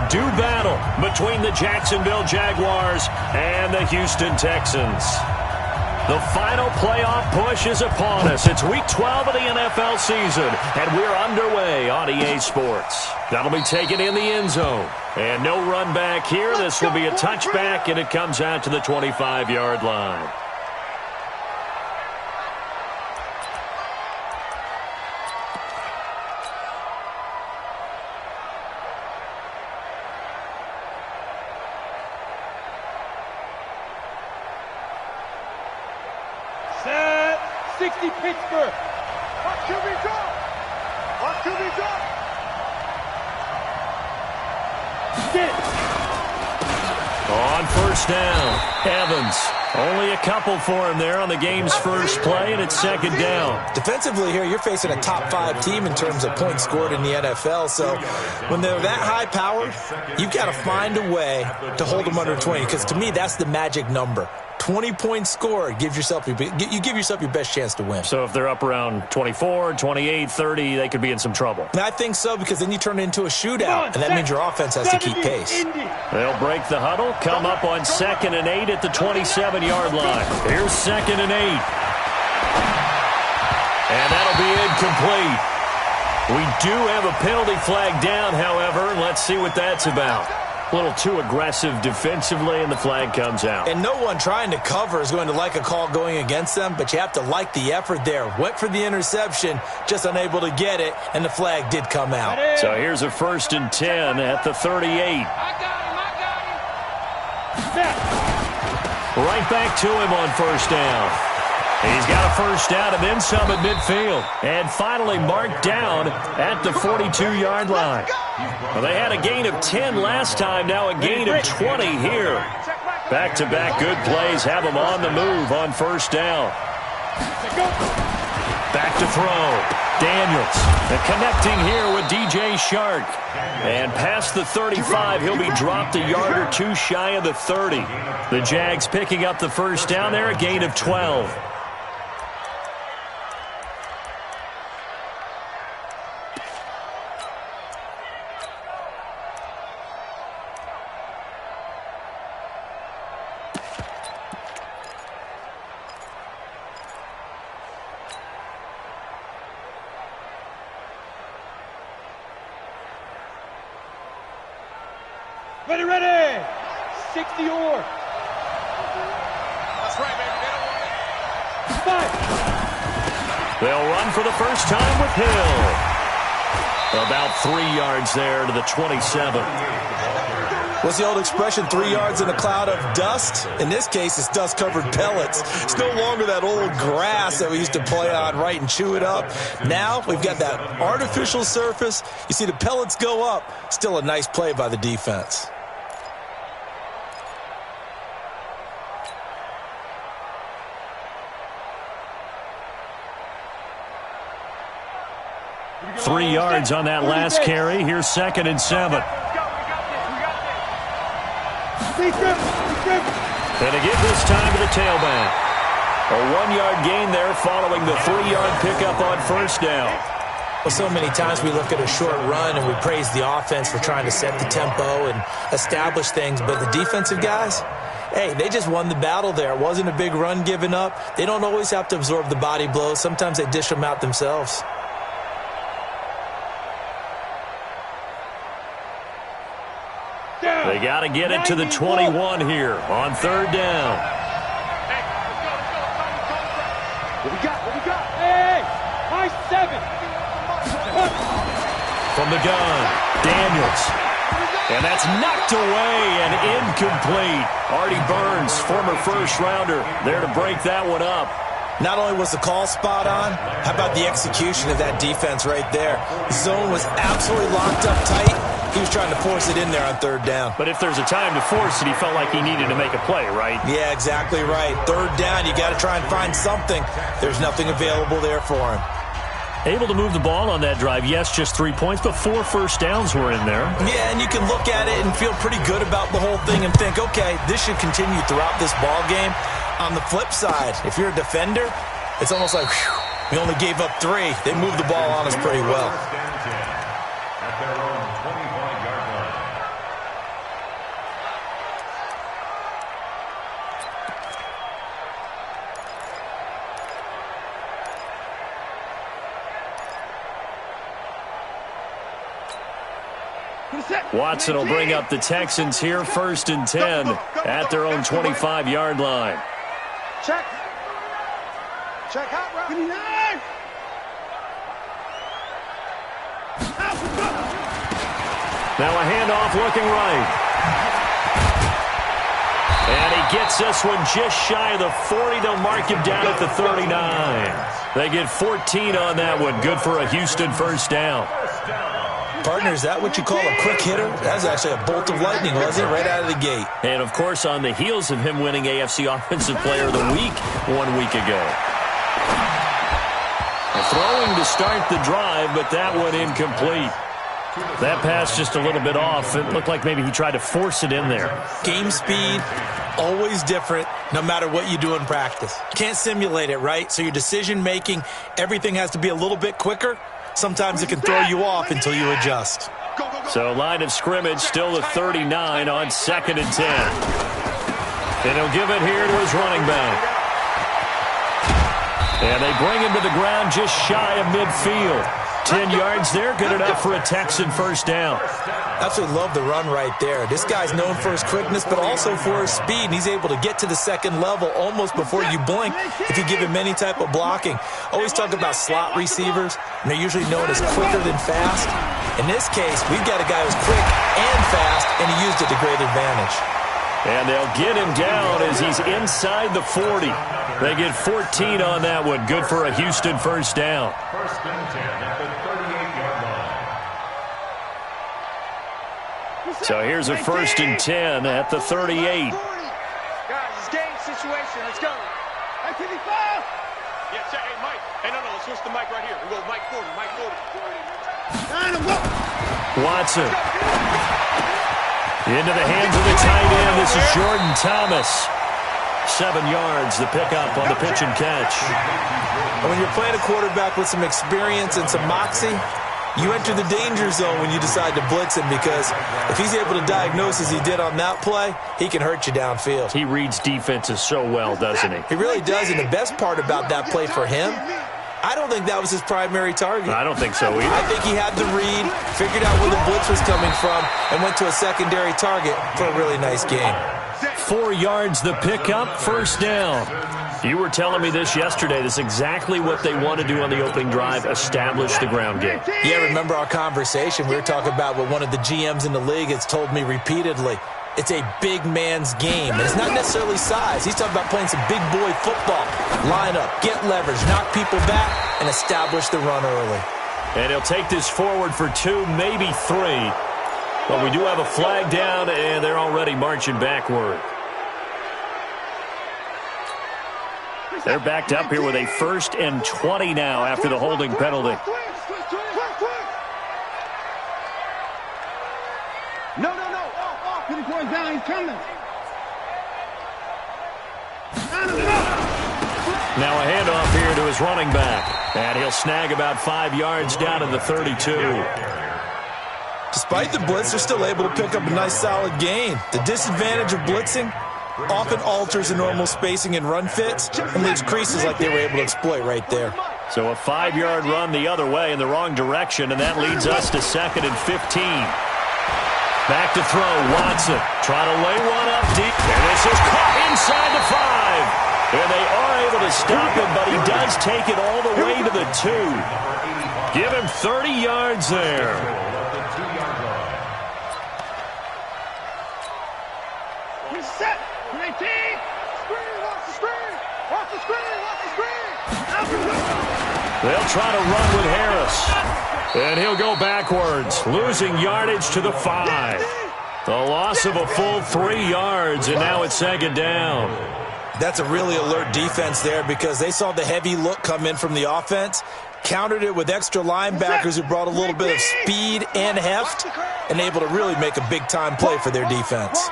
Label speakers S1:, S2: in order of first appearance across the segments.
S1: do battle between the Jacksonville Jaguars and the Houston Texans. The final playoff push is upon us. It's Week 12 of the NFL season, and we're underway on EA Sports. That'll be taken in the end zone. And no run back here. This will be a touchback, and it comes out to the 25-yard line.
S2: Set 60 Pittsburgh. What QB drop? What QB drop? Sit.
S1: On first down, Evans. Only a couple for him there on the game's first play, and it's second down.
S3: Defensively here, you're facing a top-5 team in terms of points scored in the NFL. So when they're that high-powered, you've got to find a way to hold them under 20, because to me, that's the magic number. 20 points scored, you give yourself your best chance to win.
S1: So if they're up around 24, 28, 30, they could be in some trouble.
S3: And I think so, because then you turn it into a shootout, and that means your offense has to keep pace.
S1: They'll break the huddle, come up on 2nd and 8 at the 27-yard line. Here's 2nd and 8. And that'll be incomplete. We do have a penalty flag down, however. Let's see what that's about. A little too aggressive defensively, and the flag comes out.
S3: And no one trying to cover is going to like a call going against them, but you have to like the effort there. Went for the interception, just unable to get it, and the flag did come out.
S1: So here's a 1st and 10 at the 38.
S2: I got him.
S1: Right back to him on first down. He's got a first down and then some at midfield. And finally marked down at the 42-yard line. Well, they had a gain of 10 last time, now a gain of 20 here. Back-to-back good plays have them on the move on first down. Back to throw. Daniels. And connecting here with DJ Shark. And past the 35, he'll be dropped a yard or two shy of the 30. The Jags picking up the first down there, a gain of 12.
S2: Ready. 60 or.
S4: That's right, baby. They don't want it.
S2: 5.
S1: They'll run for the first time with Hill. About 3 yards there to the 27.
S3: What's the old expression, 3 yards in a cloud of dust? In this case, it's dust-covered pellets. It's no longer that old grass that we used to play on, right, and chew it up. Now we've got that artificial surface. You see the pellets go up. Still a nice play by the defense.
S1: Three yards on that last carry. Here's 2nd and 7. And again this time to the tailback. A 1-yard gain there following the 3-yard pickup on first down.
S3: Well, so many times we look at a short run and we praise the offense for trying to set the tempo and establish things, but the defensive guys, hey, they just won the battle there. It wasn't a big run given up. They don't always have to absorb the body blows. Sometimes they dish them out themselves.
S1: They got to get it to the 21 here on 3rd down.
S2: What we got? Hey, high 7.
S1: From the gun, Daniels. And that's knocked away and incomplete. Artie Burns, former first-rounder, there to break that one up.
S3: Not only was the call spot on, how about the execution of that defense right there? The zone was absolutely locked up tight. He was trying to force it in there on 3rd down.
S1: But if there's a time to force it, he felt like he needed to make a play, right?
S3: Yeah, exactly right. 3rd down, you got to try and find something. There's nothing available there for him.
S1: Able to move the ball on that drive. Yes, just 3 points, but 4 first downs were in there.
S3: Yeah, and you can look at it and feel pretty good about the whole thing and think, okay, this should continue throughout this ball game. On the flip side, if you're a defender, it's almost like, whew, we only gave up 3. They moved the ball on us pretty well.
S1: Watson will bring up the Texans here, 1st and 10 at their own 25-yard line.
S2: Check. Check out route.
S1: Now a handoff looking right. And he gets this one just shy of the 40. They'll mark him down at the 39. They get 14 on that one. Good for a Houston 1st down.
S3: Partner, is that what you call a quick hitter? That was actually a bolt of lightning, wasn't it? Right out of the gate.
S1: And, of course, on the heels of him winning AFC Offensive Player of the Week 1 week ago. Throwing to start the drive, but that one incomplete. That pass just a little bit off. It looked like maybe he tried to force it in there.
S3: Game speed, always different, no matter what you do in practice. You can't simulate it, right? So your decision-making, everything has to be a little bit quicker. Sometimes it can throw you off until you adjust.
S1: So line of scrimmage still at 39 on 2nd and 10. And he'll give it here to his running back. And they bring him to the ground just shy of midfield. 10 yards there, good enough for a Texan 1st down.
S3: Absolutely love the run right there. This guy's known for his quickness, but also for his speed. And he's able to get to the 2nd level almost before you blink if you give him any type of blocking. Always talk about slot receivers, and they're usually known as quicker than fast. In this case, we've got a guy who's quick and fast, and he used it to great advantage.
S1: And they'll get him down as he's inside the 40. They get 14 on that one. Good for a Houston 1st down.
S4: 1st and 10 at the 38-yard line.
S1: So here's a 1st and 10 at the 38.
S2: Guys, it's game situation. Let's go.
S4: Yeah, check. Hey, Mike. Hey, no, let's switch the mic right here. We go Mike 40, Mike 40.
S1: Watson. Into the hands of the tight end. This is Jordan Thomas. 7 yards, the pickup on the pitch and catch.
S3: And when you're playing a quarterback with some experience and some moxie, you enter the danger zone when you decide to blitz him, because if he's able to diagnose as he did on that play, he can hurt you downfield.
S1: He reads defenses so well, doesn't he?
S3: He really does, and the best part about that play for him, I don't think that was his primary target.
S1: I don't think so either.
S3: I think he had the read, figured out where the blitz was coming from, and went to a secondary target for a really nice game.
S1: 4 yards the pickup, 1st down. You were telling me this yesterday. This is exactly what they want to do on the opening drive, establish the ground game.
S3: Yeah, remember our conversation? We were talking about what one of the GMs in the league has told me repeatedly. It's a big man's game. And it's not necessarily size. He's talking about playing some big boy football. Line up, get leverage, knock people back, and establish the run early.
S1: And he'll take this forward for 2, maybe 3. But we do have a flag down, and they're already marching backward. They're backed up here with a 1st and 20 now after the holding penalty.
S2: No. Off. Put it towards down. He's coming.
S1: Now a handoff here to his running back. And he'll snag about 5 yards down to the 32.
S3: Despite the blitz, they're still able to pick up a nice solid gain. The disadvantage of blitzing often alters the normal spacing and run fits and leaves creases like they were able to exploit right there.
S1: So a 5-yard run the other way in the wrong direction, and that leads us to 2nd and 15. Back to throw, Watson. Try to lay one up deep, and this is caught inside the 5. And they are able to stop him, but he does take it all the way to the 2. Give him 30 yards there.
S2: Set. 19. Watch the screen.
S1: They'll try to run with Harris. And he'll go backwards, losing yardage to the 5. The loss of a full 3 yards, and now it's 2nd down.
S3: That's a really alert defense there, because they saw the heavy look come in from the offense, countered it with extra linebackers who brought a little bit of speed and heft, and able to really make a big-time play for their defense.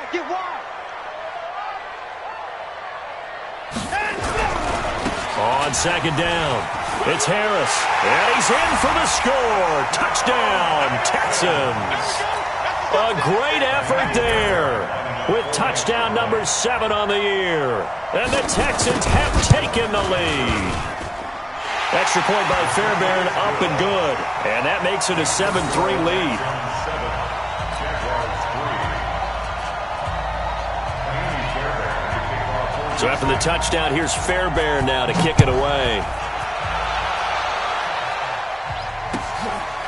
S1: On 2nd down, it's Harris, and he's in for the score. Touchdown, Texans. A great effort there with touchdown number 7 on the year. And the Texans have taken the lead. Extra point by Fairbairn, up and good. And that makes it a 7-3 lead. So after the touchdown, here's Fairbairn now to kick it away.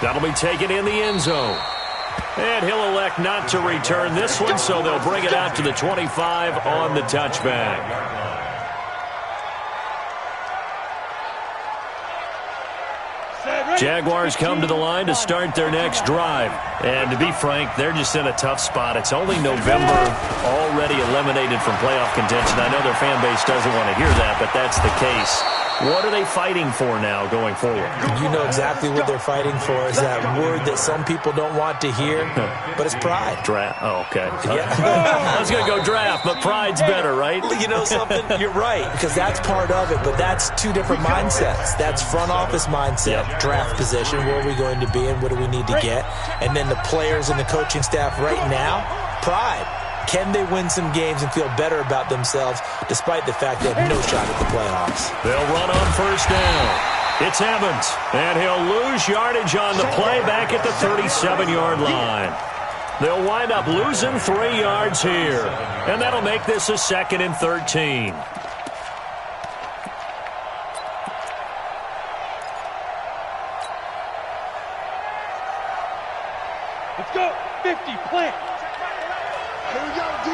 S1: That'll be taken in the end zone. And he'll elect not to return this one, so they'll bring it out to the 25 on the touchback. Jaguars come to the line to start their next drive. And to be frank, they're just in a tough spot. It's only November, already eliminated from playoff contention. I know their fan base doesn't want to hear that, but that's the case. What are they fighting for now going forward?
S3: You know exactly what they're fighting for is that word that some people don't want to hear, but it's pride.
S1: Draft. Oh, okay.
S3: Yeah.
S1: I was going to go draft, but pride's better, right?
S3: You know something? You're right, because that's part of it, but that's two different mindsets. That's front office mindset, draft position, where are we going to be and what do we need to get? And then the players and the coaching staff right now, pride. Can they win some games and feel better about themselves despite the fact they have no shot at the playoffs?
S1: They'll run on first down. It's Evans, and he'll lose yardage on the play back at the 37-yard line. They'll wind up losing 3 yards here, and that'll make this a 2nd and 13.
S2: Let's go. 50, plant.
S5: Here we go, D.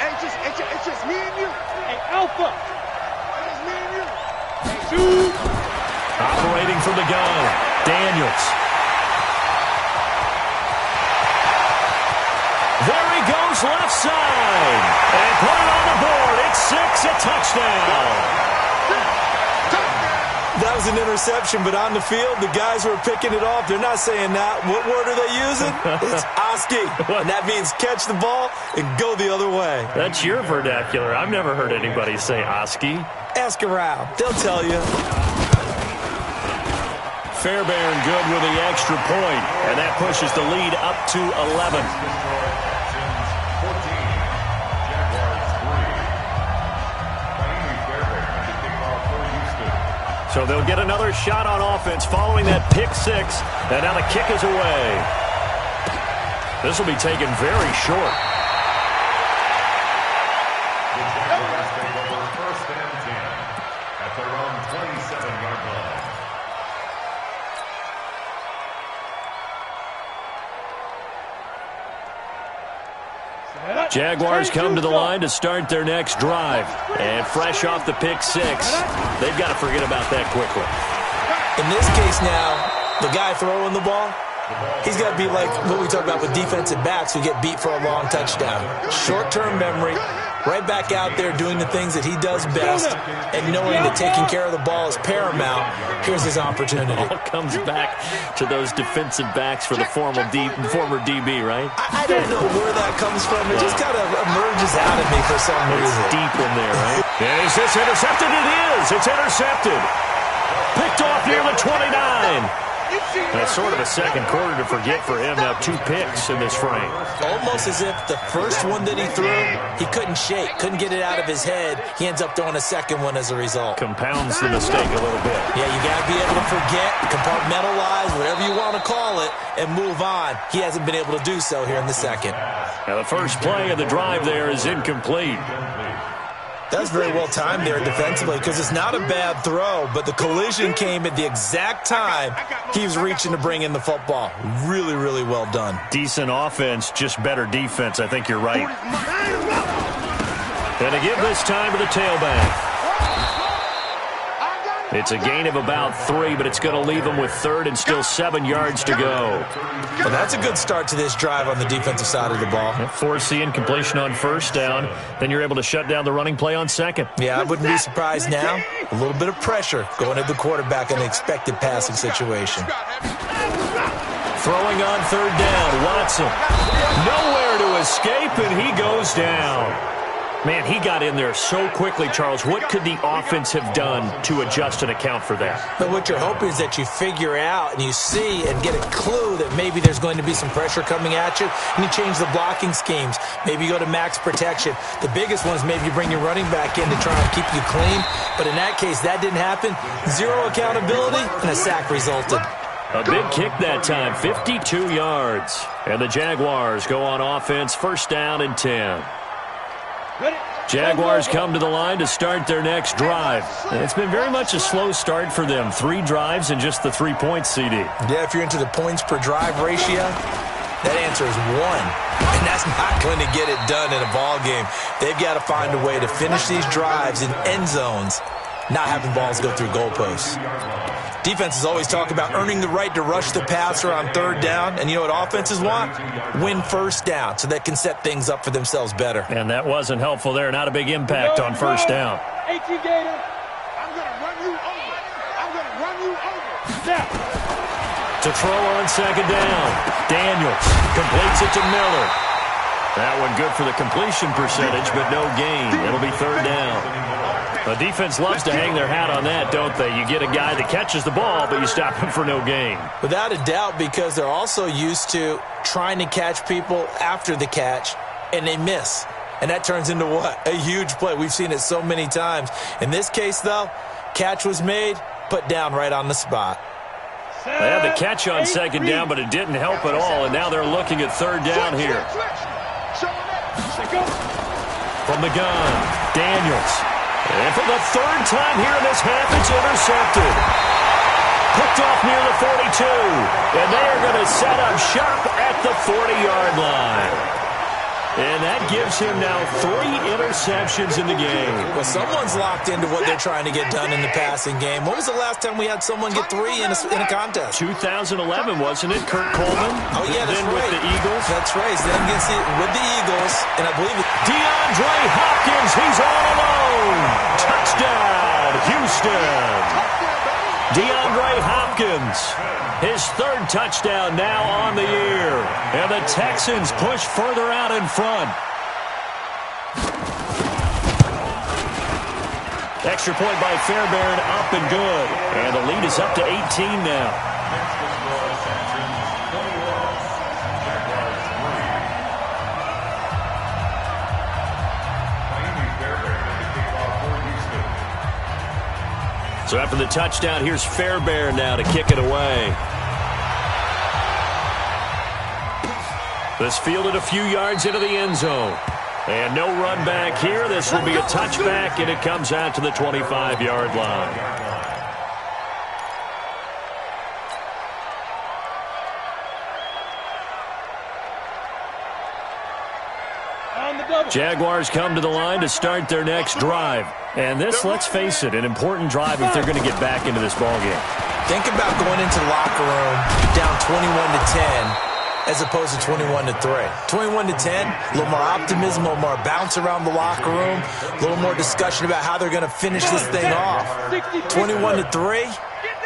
S5: It's just me and you.
S2: Hey, Alpha.
S5: It's me and you.
S2: Shoot.
S1: Operating from the gun, Daniels. There he goes left side. And put it on the board. It's 6, a touchdown.
S3: That was an interception, but on the field, the guys who are picking it off, they're not saying that. What word are they using? It's Oski. And that means catch the ball and go the other way.
S1: That's your vernacular. I've never heard anybody say Oski.
S3: Ask around. They'll tell you.
S1: Fairbairn good with the extra point, and that pushes the lead up to 11. So they'll get another shot on offense following that pick 6, and now the kick is away. This will be taken very short.
S6: The Jaguars take over 1st and 10 at their own 27-yard line.
S1: Jaguars come to the line to start their next drive. And fresh off the pick 6, they've got to forget about that quickly.
S3: In this case now, the guy throwing the ball, he's got to be like what we talk about with defensive backs who get beat for a long touchdown. Short-term memory, right back out there doing the things that he does best, and knowing that taking care of the ball is paramount. Here's his opportunity.
S1: It all comes back to those defensive backs for the former DB, right?
S3: I don't know where that comes from. It just kind of emerges out of me for some reason.
S1: It's deep in there, right? Is this intercepted? It is. It's intercepted. Picked off near the 29. That's sort of a second quarter to forget for him. Now 2 picks in this frame.
S3: Almost as if the first one that he threw, he couldn't shake, couldn't get it out of his head. He ends up throwing a second one as a result.
S1: Compounds the mistake a little bit.
S3: Yeah, you got to be able to forget, compartmentalize, whatever you want to call it, and move on. He hasn't been able to do so here in the second.
S1: Now the first play of the drive there is incomplete.
S3: That's very well timed there defensively because it's not a bad throw, but the collision came at the exact time he was reaching to bring in the football. Really, really well done.
S1: Decent offense, just better defense. I think you're right. And to give this time to the tailback. It's a gain of about 3, but it's going to leave them with 3rd and still 7 yards to go.
S3: Well, that's a good start to this drive on the defensive side of the ball.
S1: Force the incompletion on first down. Then you're able to shut down the running play on second.
S3: Yeah, I wouldn't be surprised now. A little bit of pressure going at the quarterback in an expected passing situation.
S1: Throwing on 3rd down, Watson. Nowhere to escape, and he goes down. Man, he got in there so quickly, Charles. What could the offense have done to adjust and account for that?
S3: But what you're hoping is that you figure out and you see and get a clue that maybe there's going to be some pressure coming at you, and you change the blocking schemes. Maybe you go to max protection. The biggest one is maybe you bring your running back in to try and keep you clean. But in that case, that didn't happen. 0 accountability, and a sack resulted.
S1: A big kick that time, 52 yards. And the Jaguars go on offense, 1st down and 10. Jaguars come to the line to start their next drive. It's been very much a slow start for them. 3 drives and just the 3 points, CD.
S3: Yeah, if you're into the points per drive ratio, that answer is 1. And that's not going to get it done in a ball game. They've got to find a way to finish these drives in end zones, not having balls go through goalposts. Defenses always talk about earning the right to rush the passer on 3rd down. And you know what offenses want? Win 1st down so they can set things up for themselves better.
S1: And that wasn't helpful there. Not a big impact on 1st down.
S2: 18 Gator. I'm going to run you over. I'm going to run you over. Now.
S1: To throw on 2nd down. Daniels completes it to Miller. That one good for the completion percentage, but no gain. It'll be 3rd down. The defense loves to hang their hat on that, don't they? You get a guy that catches the ball, but you stop him for no gain.
S3: Without a doubt, because they're also used to trying to catch people after the catch, and they miss. And that turns into what? A huge play. We've seen it so many times. In this case, though, catch was made, put down right on the spot.
S1: They had the catch on 2nd down, but it didn't help at all, and now they're looking at 3rd down here. From the gun, Daniels. And for the 3rd time here in this half, it's intercepted. Picked off near the 42. And they are going to set up shop at the 40-yard line. And that gives him now 3 interceptions in the game.
S3: Well, someone's locked into what they're trying to get done in the passing game. When was the last time we had someone get 3 in a contest?
S1: 2011, wasn't it? Kurt Coleman?
S3: Oh, yeah, that's
S1: then
S3: right.
S1: with the Eagles.
S3: That's right. Then gets it with the Eagles, and I believe
S1: DeAndre Hopkins, he's all alone. Touchdown, Houston. DeAndre Hopkins, his 3rd touchdown now on the year. And the Texans push further out in front. Extra point by Fairbairn, up and good. And the lead is up to 18 now. So after the touchdown, here's Fairbairn now to kick it away. This fielded a few yards into the end zone. And no run back here. This will be a touchback, and it comes out to the 25-yard line. Jaguars come to the line to start their next drive. And this, let's face it, an important drive if they're going to get back into this ballgame.
S3: Think about going into the locker room down 21-10 as opposed to 21-3. 21-10, a little more optimism, a little more bounce around the locker room, a little more discussion about how they're going to finish this thing off. 21-3,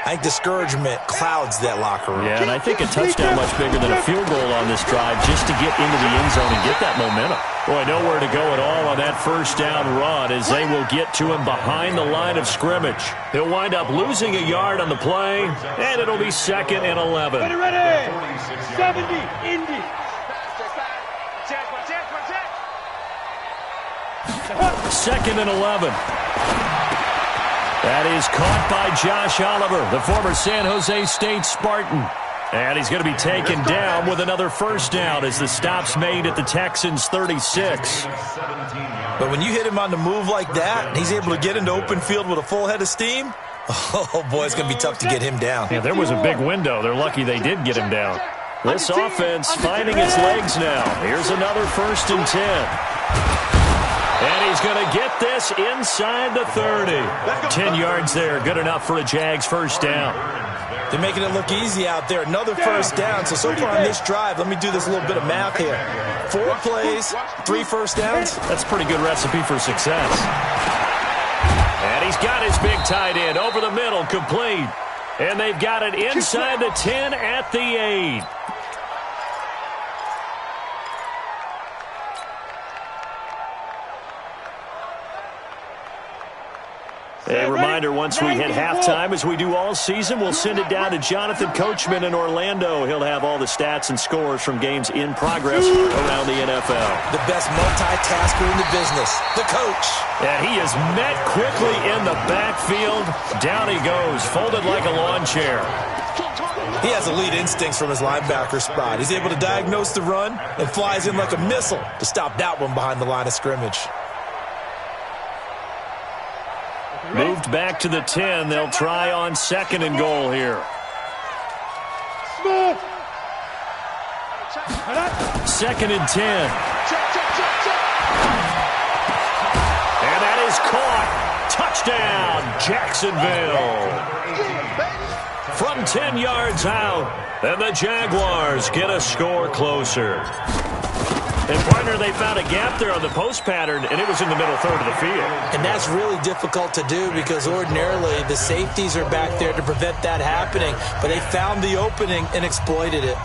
S3: I think discouragement clouds that locker room.
S1: Yeah, and I think a touchdown much bigger than a field goal on this drive just to get into the end zone and get that momentum. Boy, nowhere to go at all on that 1st down run as they will get to him behind the line of scrimmage. He'll wind up losing a yard on the play, and it'll be 2nd and 11.
S2: Ready. 70, Indy.
S1: 2nd and 11. That is caught by Josh Oliver, the former San Jose State Spartan. And he's going to be taken down with another 1st down as the stop's made at the Texans' 36.
S3: But when you hit him on the move like that, and he's able to get into open field with a full head of steam, oh, boy, it's going to be tough to get him down.
S1: Yeah, there was a big window. They're lucky they did get him down. This offense finding its legs now. Here's another 1st and 10. And he's going to get this inside the 30. 10 yards there. Good enough for a Jags 1st down.
S3: They're making it look easy out there. Another 1st down. So far on this drive, let me do this little bit of math here. 4 plays, 3 1st downs.
S1: That's a pretty good recipe for success. And he's got his big tight end over the middle, complete. And they've got it inside the 10 at the 8. A reminder, once we hit halftime, as we do all season, we'll send it down to Jonathan Coachman in Orlando. He'll have all the stats and scores from games in progress around the NFL.
S3: The best multitasker in the business, the coach.
S1: And he is met quickly in the backfield. Down he goes, folded like a lawn chair.
S3: He has elite instincts from his linebacker spot. He's able to diagnose the run and flies in like a missile to stop that one behind the line of scrimmage.
S1: Moved back to the 10. They'll try on 2nd and goal here.
S2: Smooth.
S1: 2nd and 10.
S5: Check, check, check, check.
S1: And that is caught. Touchdown, Jacksonville. From 10 yards out, and the Jaguars get a score closer. And, partner, they found a gap there on the post pattern, and it was in the middle third of the field.
S3: And that's really difficult to do because ordinarily the safeties are back there to prevent that happening. But they found the opening and exploited it.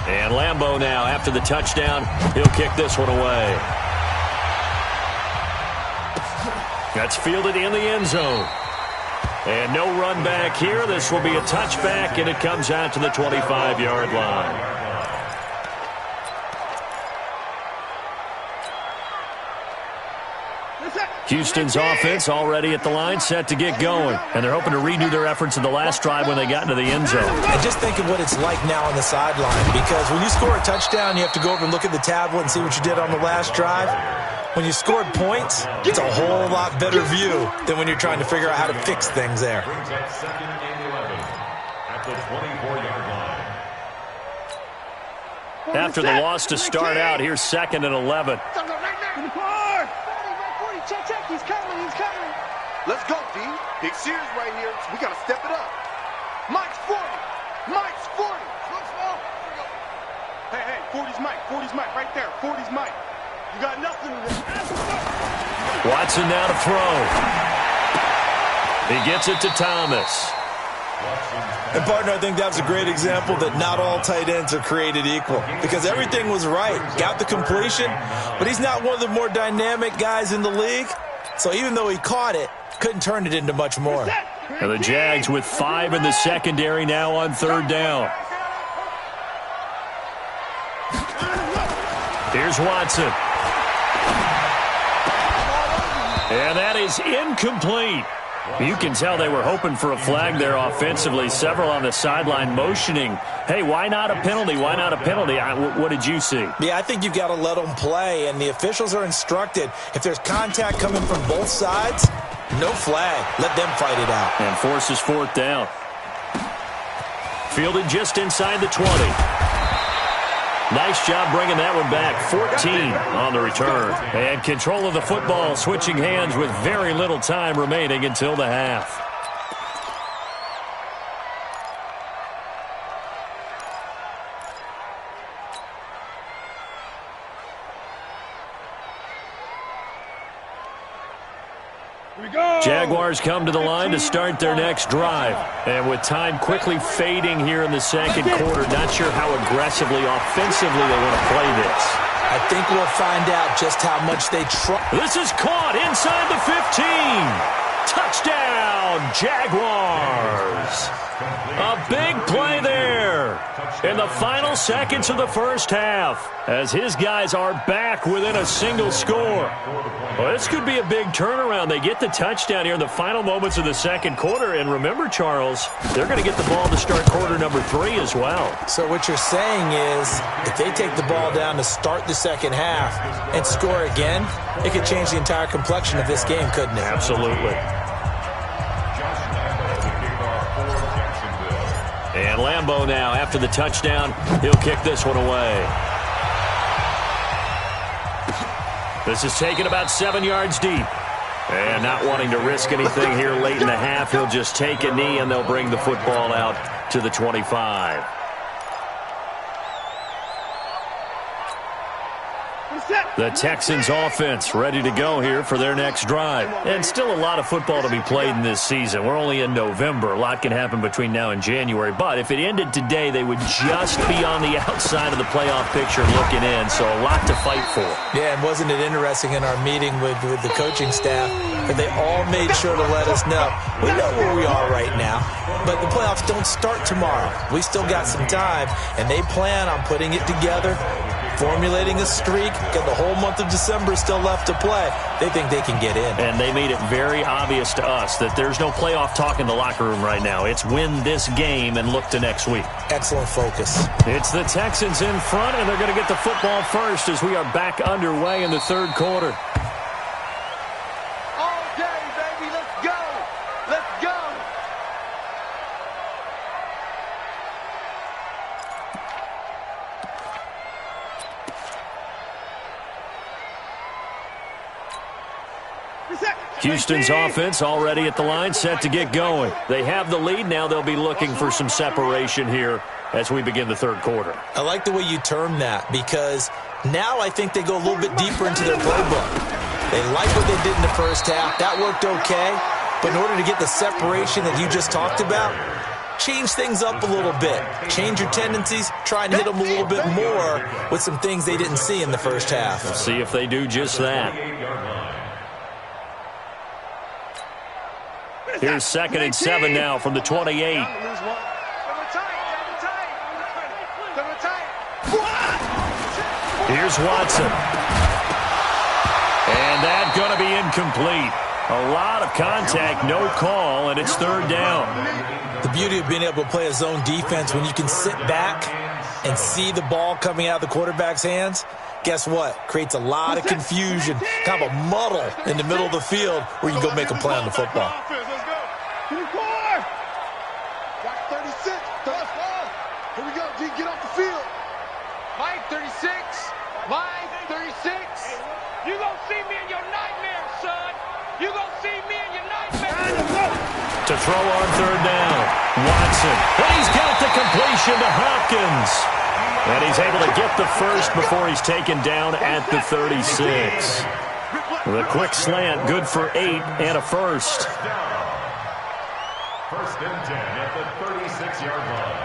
S1: And Lambeau now, after the touchdown, he'll kick this one away. That's fielded in the end zone. And no run back here. This will be a touchback, and it comes out to the 25-yard line. Houston's offense already at the line, set to get going. And they're hoping to redo their efforts in the last drive when they got into the end zone.
S3: And just think of what it's like now on the sideline, because when you score a touchdown, you have to go over and look at the tablet and see what you did on the last drive. When you scored points, it's a whole lot better view than when you're trying to figure out how to fix things there.
S6: Brings up 2nd and 11 at the 24-yard line.
S1: After the loss to start out, here's 2nd and 11.
S5: Check, check. He's coming. He's coming. Let's go, D. Big series right here. So we got to step it up. Mike's 40. Mike's 40. Look slow.
S4: Hey, hey, 40's Mike. 40's Mike right there. 40's Mike. You got nothing to do.
S1: Watson now to throw. He gets it to Thomas.
S3: And, partner, I think that was a great example that not all tight ends are created equal because everything was right. Got the completion, but he's not one of the more dynamic guys in the league. So even though he caught it, couldn't turn it into much more.
S1: And the Jags with 5 in the secondary now on 3rd down. Here's Watson. And that is incomplete. You can tell they were hoping for a flag there offensively. Several on the sideline motioning, hey, why not a penalty? Why not a penalty? What did you see?
S3: Yeah, I think you've got to let them play, and the officials are instructed. If there's contact coming from both sides, no flag. Let them fight it out.
S1: And forces 4th down. Fielded just inside the 20. Nice job bringing that one back. 14 on the return. And control of the football, switching hands with very little time remaining until the half. Jaguars come to the line to start their next drive. And with time quickly fading here in the 2nd quarter, not sure how aggressively, offensively they want to play this.
S3: I think we'll find out just how much they try.
S1: This is caught inside the 15. Touchdown, Jaguars. A big play there in the final seconds of the first half as his guys are back within a single score. Well, this could be a big turnaround. They get the touchdown here in the final moments of the 2nd quarter. And remember, Charles, they're going to get the ball to start quarter number 3 as well.
S3: So what you're saying is if they take the ball down to start the 2nd half and score again, it could change the entire complexion of this game, couldn't it?
S1: Absolutely. And Lambeau now, after the touchdown, he'll kick this one away. This is taken about 7 yards deep. And not wanting to risk anything here late in the half, he'll just take a knee and they'll bring the football out to the 25. The Texans offense ready to go here for their next drive. And still a lot of football to be played in this season. We're only in November. A lot can happen between now and January. But if it ended today, they would just be on the outside of the playoff picture looking in. So a lot to fight for.
S3: Yeah, and wasn't it interesting in our meeting with the coaching staff that they all made sure to let us know. We know where we are right now, but the playoffs don't start tomorrow. We still got some time, and they plan on putting it together formulating a streak. Got the whole month of December still left to play. They think they can get in.
S1: And they made it very obvious to us that there's no playoff talk in the locker room right now. It's win this game and look to next week.
S3: Excellent focus.
S1: It's the Texans in front, and they're going to get the football first as we are back underway in the third quarter.
S5: All day, baby. Let's go. Let's go.
S1: Houston's offense already at the line, set to get going. They have the lead. Now they'll be looking for some separation here as we begin the third quarter.
S3: I like the way you term that because now I think they go a little bit deeper into their playbook. They like what they did in the first half. That worked okay. But in order to get the separation that you just talked about, change things up a little bit. Change your tendencies. Try and hit them a little bit more with some things they didn't see in the first half.
S1: We'll see if they do just that. Here's 2nd and 7 now from the 28. Here's Watson. And that's going to be incomplete. A lot of contact, no call, and it's third down.
S3: The beauty of being able to play a zone defense when you can sit back and see the ball coming out of the quarterback's hands, guess what? Creates a lot of confusion, kind of a muddle in the middle of the field where you can go make a play on the football.
S5: Got 36. Here we go, D. Get off the field. Mike, 36. Mike, 36.
S4: You gonna see me in your nightmares, son. You gonna see me in your nightmares.
S1: To throw on third down, Watson. And he's got the completion to Hopkins. And he's able to get the first before he's taken down at the 36. The quick slant, good for 8 and a first.
S6: First and 10 at the 36-yard line.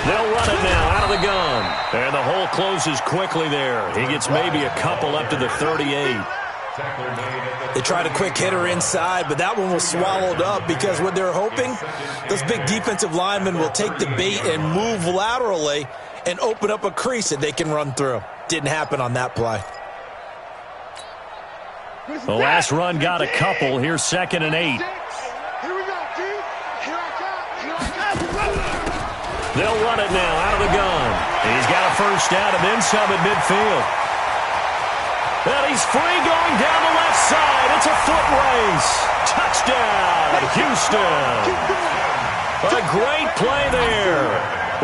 S1: They'll run it now out of the gun. And the hole closes quickly there. He gets maybe a couple up to the 38.
S3: They tried a quick hitter inside, but that one was swallowed up because what they're hoping, those big defensive linemen will take the bait and move laterally and open up a crease that they can run through. Didn't happen on that play.
S1: The last run got a couple. Here's 2nd and 8.
S5: Here we go, D. Here I come.
S1: They'll run it now out of the gun. He's got a first down and then some at midfield. And he's free going down the left side. It's a foot race. Touchdown, Houston. A great play there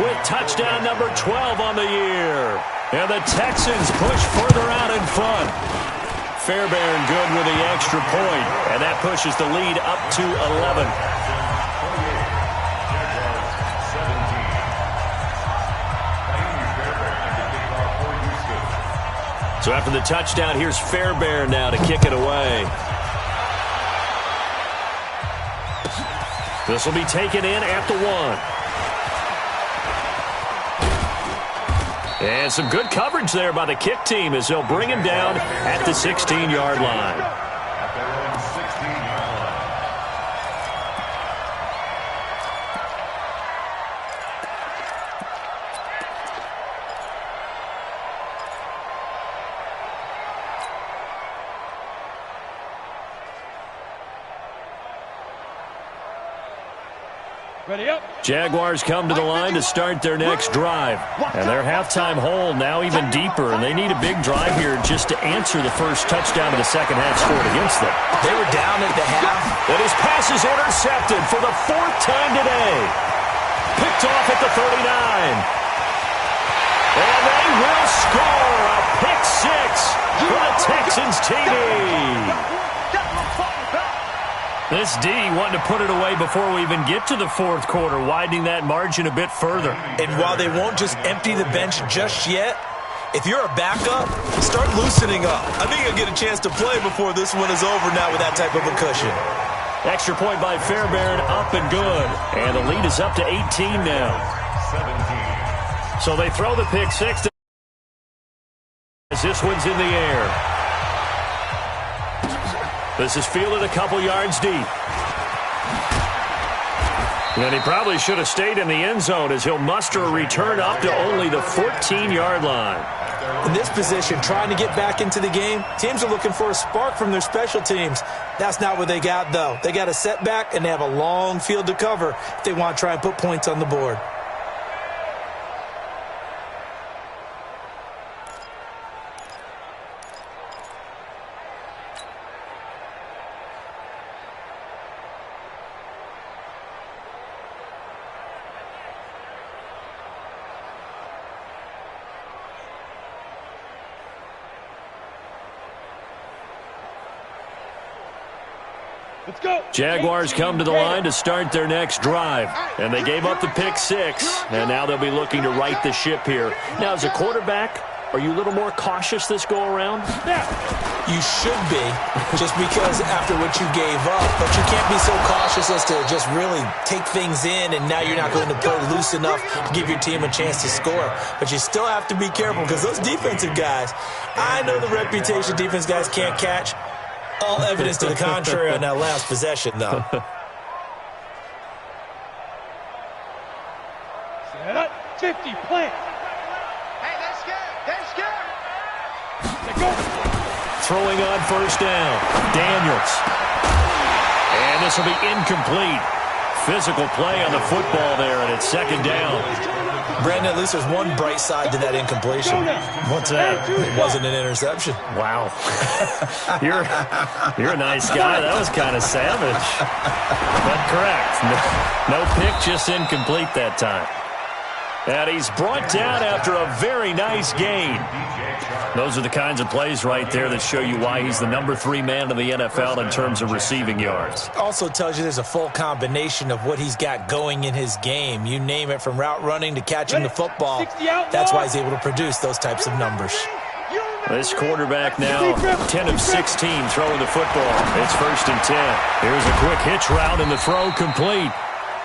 S1: with touchdown number 12 on the year. And the Texans push further out in front. Fairbairn good with the extra point, and that pushes the lead up to 11. So after the touchdown, here's Fairbairn now to kick it away. This will be taken in at the 1. And some good coverage there by the kick team as they'll bring him down at the 16-yard line.
S2: Ready up.
S1: Jaguars come to the line to start their next drive. And their halftime hole now even deeper, and they need a big drive here just to answer the first touchdown of the second half scored against them.
S3: They were down at the half.
S1: And his pass is intercepted for the 4th time today. Picked off at the 39. And they will score a pick 6 for the Texans TD. This D wanting to put it away before we even get to the 4th quarter, widening that margin a bit further.
S3: And while they won't just empty the bench just yet, if you're a backup, start loosening up. I think you'll get a chance to play before this one is over now with that type of a cushion.
S1: Extra point by Fairbairn, up and good. And the lead is up to 18 now. 17. So they throw the pick 6 as this one's in the air. This is fielded a couple yards deep. And he probably should have stayed in the end zone as he'll muster a return up to only the 14-yard line.
S3: In this position, trying to get back into the game, teams are looking for a spark from their special teams. That's not what they got, though. They got a setback, and they have a long field to cover if they want to try and put points on the board.
S2: Let's go.
S1: Jaguars come to the line to start their next drive. And they gave up the pick 6, and now they'll be looking to right the ship here. Now, as a quarterback, are you a little more cautious this go-around?
S2: Yeah.
S3: You should be, just because after what you gave up. But you can't be so cautious as to just really take things in, and now you're not going to play loose enough to give your team a chance to score. But you still have to be careful because those defensive guys, I know the reputation defense guys can't catch. All evidence to the contrary on that last possession, though.
S2: Set up. 50, plant.
S5: Hey, they're scared. They're scared.
S2: Let go.
S1: Throwing on first down, Daniels. And this will be incomplete. Physical play on the football there, and it's second down.
S3: Brandon, at least there's one bright side to that incompletion.
S1: What's that?
S3: It wasn't an interception.
S1: Wow. You're a nice guy. That was kind of savage. But correct. No pick, just incomplete that time. And he's brought down after a very nice gain. Those are the kinds of plays right there that show you why he's the number 3 man in the NFL in terms of receiving yards.
S3: Also tells you there's a full combination of what he's got going in his game. You name it, from route running to catching the football. That's why he's able to produce those types of numbers.
S1: This quarterback now 10 of 16 throwing the football. It's 1st and 10. Here's a quick hitch route, and the throw complete.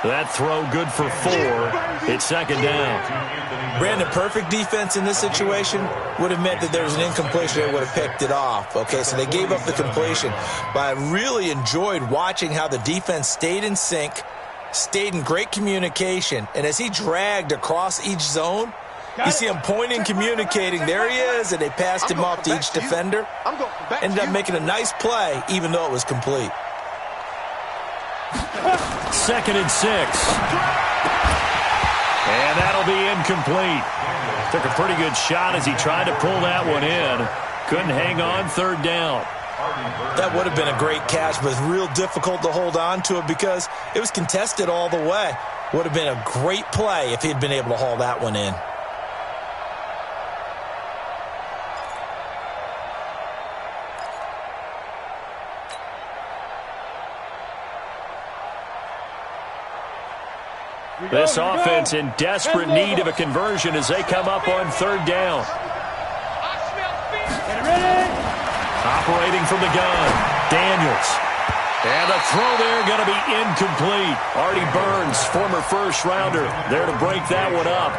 S1: That throw good for 4. It's second down.
S3: Brandon, perfect defense in this situation would have meant that there was an incompletion. They would have picked it off. Okay, so they gave up the completion. But I really enjoyed watching how the defense stayed in sync, stayed in great communication, and as he dragged across each zone, you see him pointing, communicating. There he is, and they passed him off to each defender. Ended up making a nice play, even though it was complete.
S1: 2nd and 6. And that'll be incomplete. Took a pretty good shot as he tried to pull that one in. Couldn't hang on, 3rd down.
S3: That would have been a great catch, but it's real difficult to hold on to it because it was contested all the way. Would have been a great play if he'd been able to haul that one in.
S1: This offense in desperate need of a conversion as they come up on 3rd down. Operating from the gun, Daniels. And the throw there going to be incomplete. Artie Burns, former first-rounder, there to break that one up.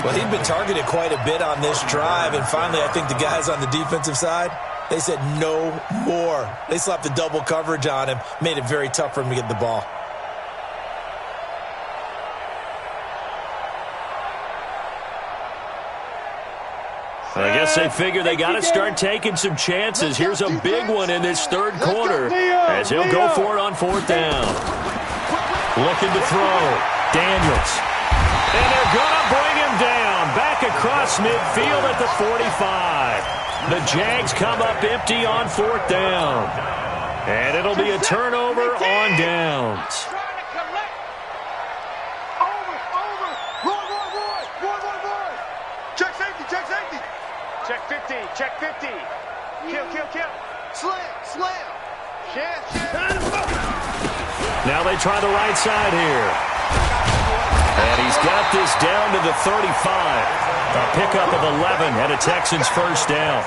S3: Well, he'd been targeted quite a bit on this drive, and finally I think the guys on the defensive side, they said no more. They slapped the double coverage on him, made it very tough for him to get the ball.
S1: I guess they figure they got to start taking some chances. Here's a big one in this 3rd quarter as he'll go for it on 4th down. Looking to throw. Daniels. And they're going to bring him down. Back across midfield at the 45. The Jags come up empty on 4th down. And it'll be a turnover on downs.
S5: Check 50, check 50. Kill, kill, kill. Slam, slam.
S1: Now they try the right side here. And he's got this down to the 35. A pickup of 11 and a Texans 1st down.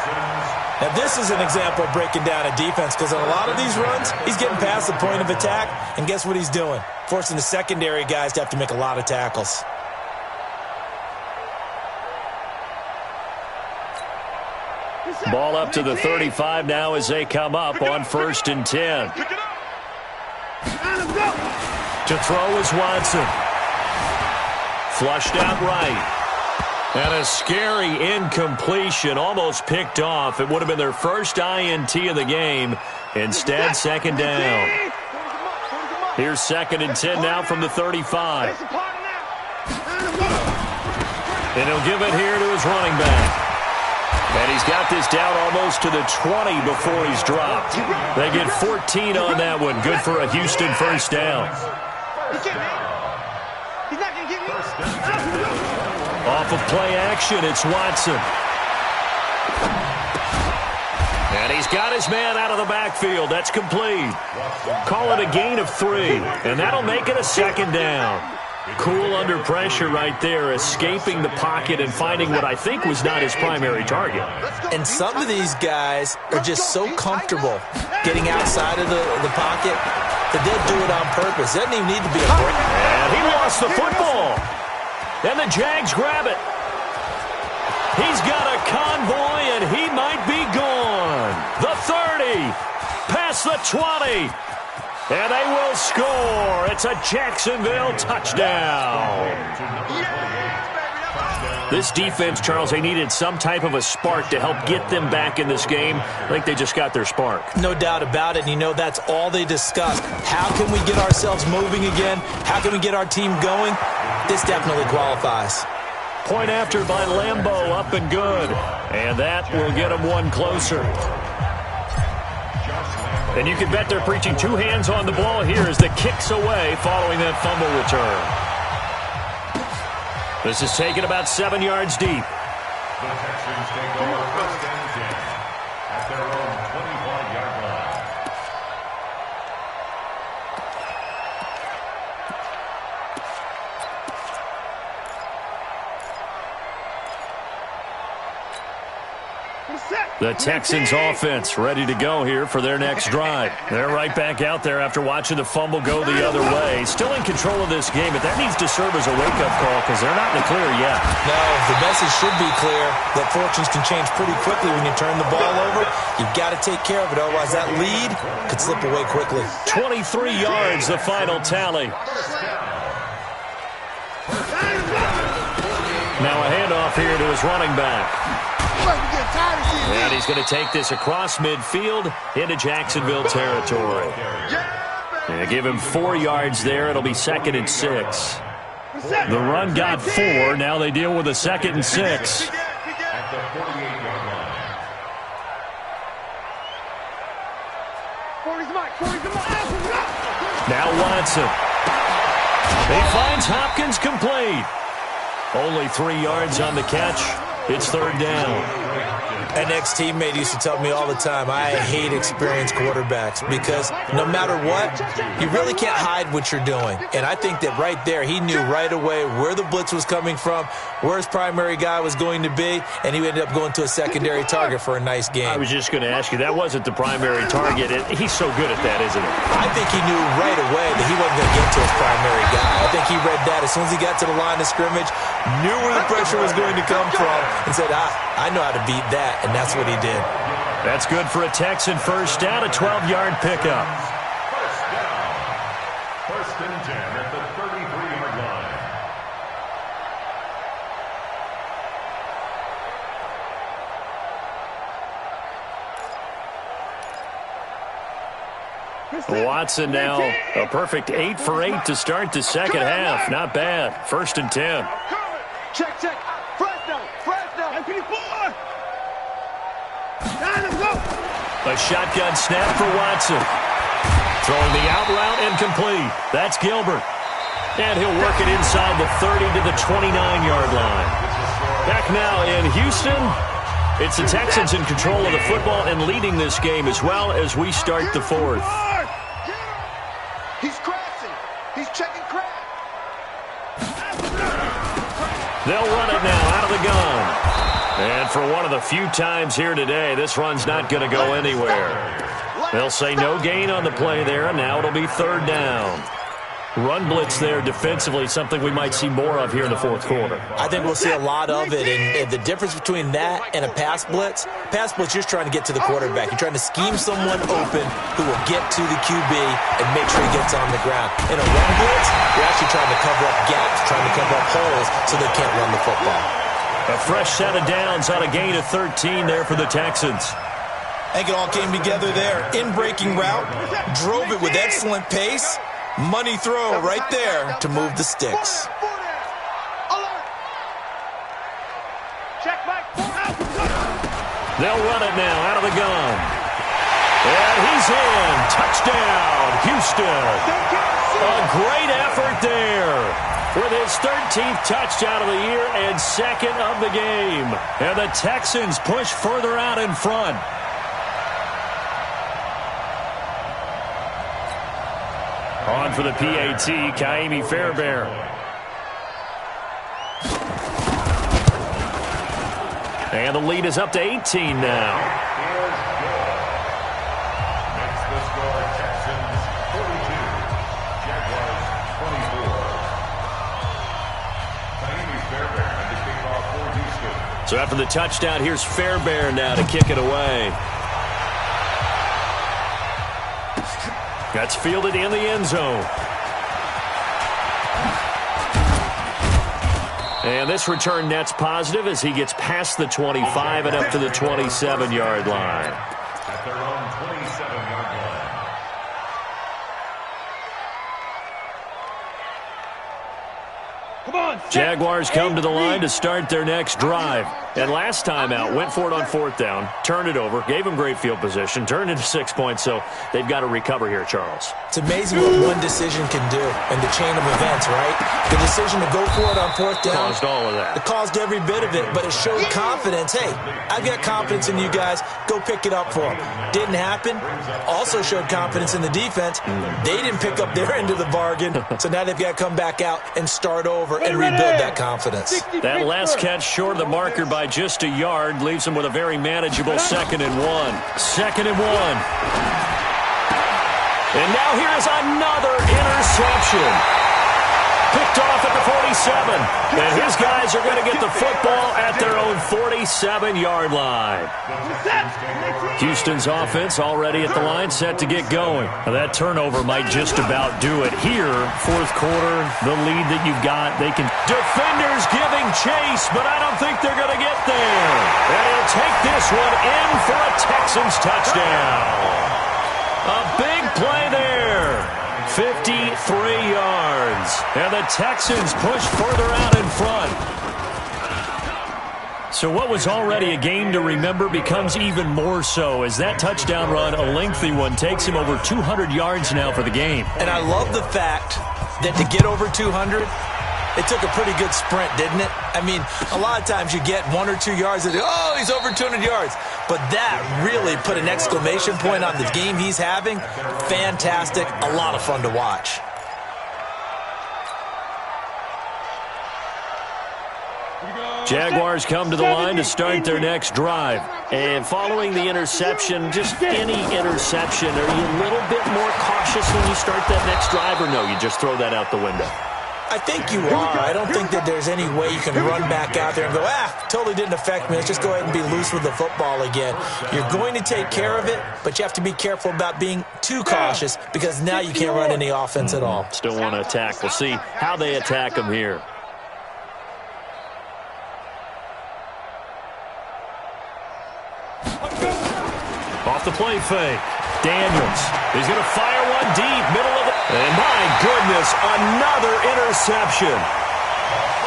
S3: Now this is an example of breaking down a defense because on a lot of these runs, he's getting past the point of attack, and guess what he's doing? Forcing the secondary guys to have to make a lot of tackles.
S1: Ball up to the 35 now as they come up on 1st and 10. To throw is Watson. Flushed out right. And a scary incompletion, almost picked off. It would have been their first INT of the game. Instead, second down. Here's 2nd and 10 now from the 35. And he'll give it here to his running back. And he's got this down almost to the 20 before he's dropped. They get 14 on that one. Good for a Houston first down. Off of play action, it's Watson. And he's got his man out of the backfield. That's complete. Call it a gain of 3, and that'll make it a second down. Cool under pressure right there, escaping the pocket and finding what I think was not his primary target.
S3: And some of these guys are just so comfortable getting outside of the pocket that they'll do it on purpose. It doesn't even need to be a break.
S1: And he lost the football. And the Jags grab it. He's got a convoy, and he might be gone. The 30, past the 20. And they will score. It's a Jacksonville touchdown. This defense, Charles, they needed some type of a spark to help get them back in this game. I think they just got their spark.
S3: No doubt about it. And you know, that's all they discussed. How can we get ourselves moving again? How can we get our team going? This definitely qualifies.
S1: Point after by Lambeau, up and good. And that will get them one closer. And you can bet they're preaching 2 hands on the ball here as the kick's away following that fumble return. This is taken about 7 yards deep.
S6: The Texans take over 1st and 10 at their own 25-yard line.
S1: The Texans offense ready to go here for their next drive. They're right back out there after watching the fumble go the other way. Still in control of this game, but that needs to serve as a wake-up call because they're not in the clear yet.
S3: No, the message should be clear that fortunes can change pretty quickly when you turn the ball over. You've got to take care of it, otherwise that lead could slip away quickly.
S1: 23 yards, the final tally. Now a handoff here to his running back. And he's going to take this across midfield into Jacksonville territory. And give him 4 yards there. It'll be 2nd and 6. The run got 4. Now they deal with a 2nd and 6.
S6: At the 48-yard line.
S1: Now Watson. He finds Hopkins complete. Only 3 yards on the catch. It's 3rd down.
S3: An ex-teammate used to tell me all the time, I hate experienced quarterbacks because no matter what, you really can't hide what you're doing. And I think that right there, he knew right away where the blitz was coming from, where his primary guy was going to be, and he ended up going to a secondary target for a nice game.
S1: I was just going to ask you, that wasn't the primary target. He's so good at that, isn't he?
S3: I think he knew right away that he wasn't going to get to his primary guy. I think he read that as soon as he got to the line of scrimmage, knew where the pressure was going to come from, and said, I know how to beat that. And that's what he did.
S1: That's good for a Texan first down, a 12-yard pickup.
S6: First down. 1st and 10 at the 33-yard line.
S1: Watson now a perfect 8 for 8 to start the second half. Not bad. 1st and 10.
S2: Check, check. Fresno.
S1: A shotgun snap for Watson. Throwing the out route incomplete. That's Gilbert. And he'll work it inside the 30 to the 29-yard line. Back now in Houston. It's the Texans in control of the football and leading this game as well as we start the 4th.
S5: He's crashing. He's checking crash.
S1: They'll run it now out of the gun. And for one of the few times here today, this run's not going to go anywhere. They'll say no gain on the play there, and now it'll be 3rd down. Run blitz there defensively, something we might see more of here in the fourth quarter.
S3: I think we'll see a lot of it, and the difference between that and a pass blitz, you're just trying to get to the quarterback. You're trying to scheme someone open who will get to the QB and make sure he gets on the ground. In a run blitz, you're actually trying to cover up gaps, trying to cover up holes so they can't run the football.
S1: A fresh set of downs on a gain of 13 there for the Texans.
S3: I think it all came together there. In-breaking route, drove it with excellent pace. Money throw right there to move the sticks.
S1: They'll run it now out of the gun. And he's in. Touchdown, Houston. A great effort there with his 13th touchdown of the year and second of the game. And the Texans push further out in front. On for the PAT, Ka'imi Fairbairn. And the lead is up to 18 now.
S6: Makes the score Texans 42, Jaguars 24. Ka'imi Fairbairn at the kickoff for Houston.
S1: So after the touchdown, here's Fairbairn now to kick it away. That's fielded in the end zone. And this return net's positive as he gets past the 25 and up to the 27-yard line.
S6: At their own 27-yard line.
S2: Come on.
S1: Jaguars come to the line to start their next drive. And last time out, went for it on fourth down, turned it over, gave them great field position, turned into 6 points, so they've got to recover here, Charles.
S3: It's amazing what one decision can do in the chain of events, right? The decision to go for it on fourth down.
S1: Caused all of that.
S3: It caused every bit of it, but it showed confidence. Hey, I've got confidence in you guys. Go pick it up for them. Didn't happen. Also showed confidence in the defense. They didn't pick up their end of the bargain, so now they've got to come back out and start over and rebuild that confidence.
S1: That last catch short of the marker by just a yard leaves him with a very manageable 2nd and 1. 2nd and 1. And now here's another interception. Picked off at the 47. And his guys are going to get the football at their own 47-yard line. Houston's offense already at the line, set to get going. Now that turnover might just about do it here. Fourth quarter, the lead that you've got, they can... Defenders giving chase, but I don't think they're going to get there. And he'll take this one in for a Texans touchdown. A big play there. 53 yards. And the Texans push further out in front. So what was already a game to remember becomes even more so as that touchdown run, a lengthy one, takes him over 200 yards now for the game.
S3: And I love the fact that to get over 200, it took a pretty good sprint, didn't it? I mean, a lot of times you get 1 or 2 yards and oh, he's over 200 yards. But that really put an exclamation point on the game he's having. Fantastic. A lot of fun to watch.
S1: Jaguars come to the line to start their next drive. And following the interception, just any interception, are you a little bit more cautious when you start that next drive, or no, you just throw that out the window?
S3: I think you are. I don't think that there's any way you can run back out there and go, totally didn't affect me. Let's just go ahead and be loose with the football again. You're going to take care of it, but you have to be careful about being too cautious because now you can't run any offense at all.
S1: Still want to attack. We'll see how they attack them here. Off the play fake. Daniels. He's going to fire one deep, middle of the... And my goodness, another interception.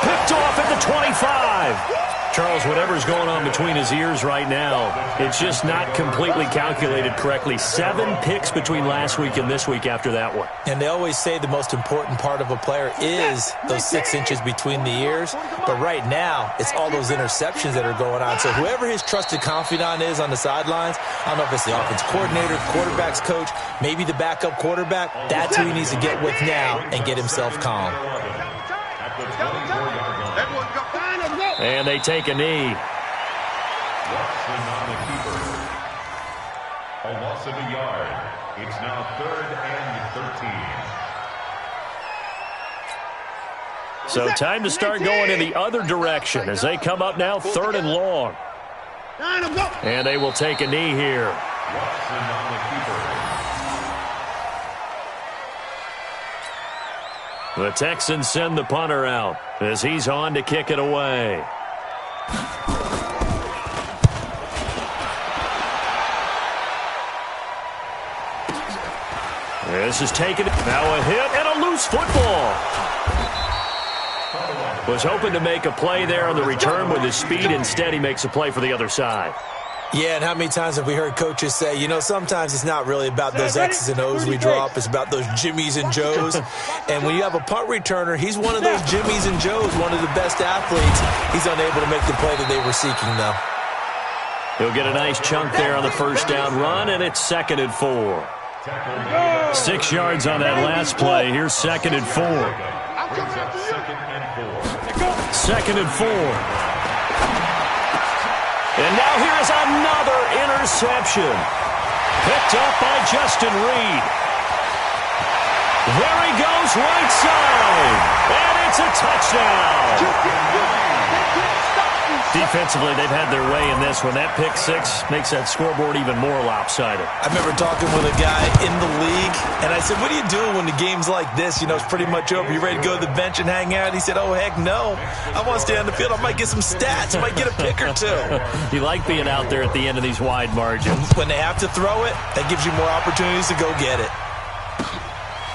S1: Picked off at the 25. Charles, whatever's going on between his ears right now, it's just not completely calculated correctly. 7 picks between last week and this week after that one.
S3: And they always say the most important part of a player is those 6 inches between the ears. But right now, it's all those interceptions that are going on. So whoever his trusted confidant is on the sidelines, I don't know if it's the offense coordinator, quarterback's coach, maybe the backup quarterback, that's who he needs to get with now and get himself calm.
S1: And they take a knee.
S6: Watson on the keeper. A loss of a yard. It's now 3rd and 13.
S1: So time to start going in the other direction as they come up now 3rd and long. And they will take a knee here.
S6: Watson on the keeper.
S1: The Texans send the punter out as he's on to kick it away. This is taken. Now a hit and a loose football. Was hoping to make a play there on the return with his speed. Instead, he makes a play for the other side.
S3: Yeah, and how many times have we heard coaches say, you know, sometimes it's not really about those X's and O's we drop. It's about those Jimmies and Joes. And when you have a punt returner, he's one of those Jimmies and Joes, one of the best athletes. He's unable to make the play that they were seeking, though.
S1: He'll get a nice chunk there on the first down run, and it's 2nd and 4. 6 yards on that last play. Here's 2nd and 4. 2nd and 4. And now here's another interception. Picked up by Justin Reed. There he goes, right side. And it's a touchdown. Defensively, they've had their way in this one. That pick six makes that scoreboard even more lopsided.
S3: I remember talking with a guy in the league, and I said, what are you doing when the game's like this? You know, it's pretty much over. You ready to go to the bench and hang out? He said, oh, heck no. I want to stay on the field. I might get some stats. I might get a pick or two.
S1: You like being out there at the end of these wide margins.
S3: When they have to throw it, that gives you more opportunities to go get it.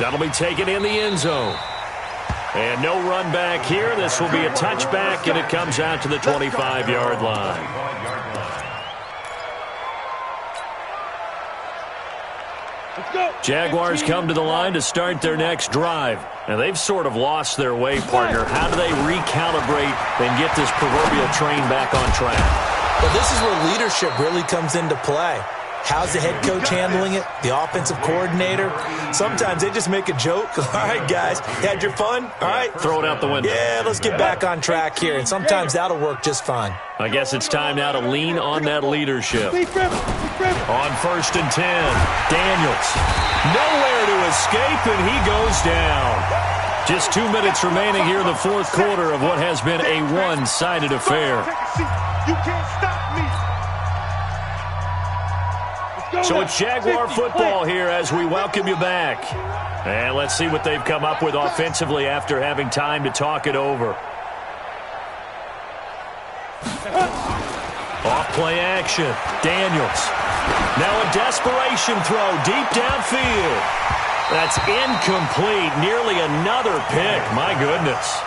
S1: That'll be taken in the end zone. And no run back here. This will be a touchback, and it comes out to the 25-yard line. Jaguars come to the line to start their next drive. And they've sort of lost their way, partner. How do they recalibrate and get this proverbial train back on track?
S3: Well, this is where leadership really comes into play. How's the head coach handling it? The offensive coordinator? Sometimes they just make a joke. All right, guys, you had your fun? All right.
S1: Throw it out the window.
S3: Yeah, let's get back on track here. And sometimes that'll work just fine.
S1: I guess it's time now to lean on that leadership. On 1st and 10, Daniels. Nowhere to escape, and he goes down. Just 2 minutes remaining here in the 4th quarter of what has been a one-sided affair.
S2: You can't stop me.
S1: So it's Jaguar football here as we welcome you back. And let's see what they've come up with offensively after having time to talk it over. Off-play action. Daniels. Now a desperation throw deep downfield. That's incomplete. Nearly another pick. My goodness.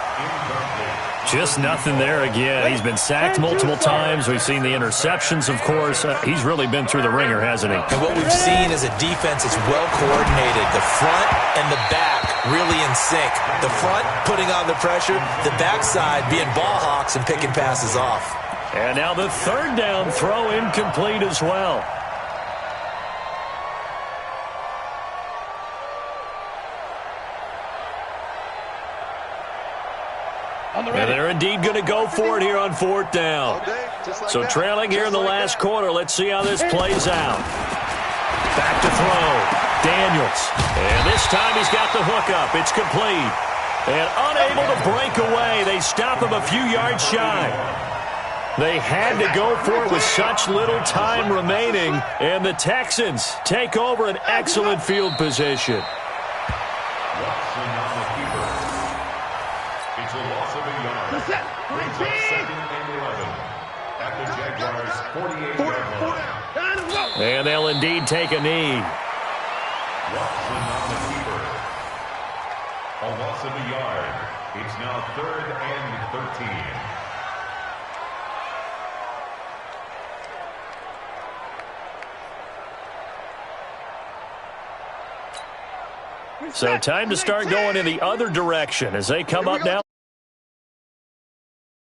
S1: Just nothing there again. He's been sacked multiple times. We've seen the interceptions, of course. He's really been through the ringer, hasn't he?
S3: And what we've seen is a defense that's well coordinated. The front and the back really in sync. The front putting on the pressure, the backside being ball hawks and picking passes off.
S1: And now the 3rd down throw incomplete as well. And they're indeed going to go for it here on 4th down. So trailing here in the last quarter. Let's see how this plays out. Back to throw. Daniels. And this time he's got the hookup. It's complete. And unable to break away. They stop him a few yards shy. They had to go for it with such little time remaining. And the Texans take over an excellent field position.
S6: Watson on the keeper. It's a loss of a yard. Brings up 2nd and 11 at the Jaguars' 48-yard line.
S1: And they'll indeed take a knee.
S6: Watson on the keeper. A loss of a yard. It's now 3rd and 13.
S1: So time to start going in the other direction as they come up now.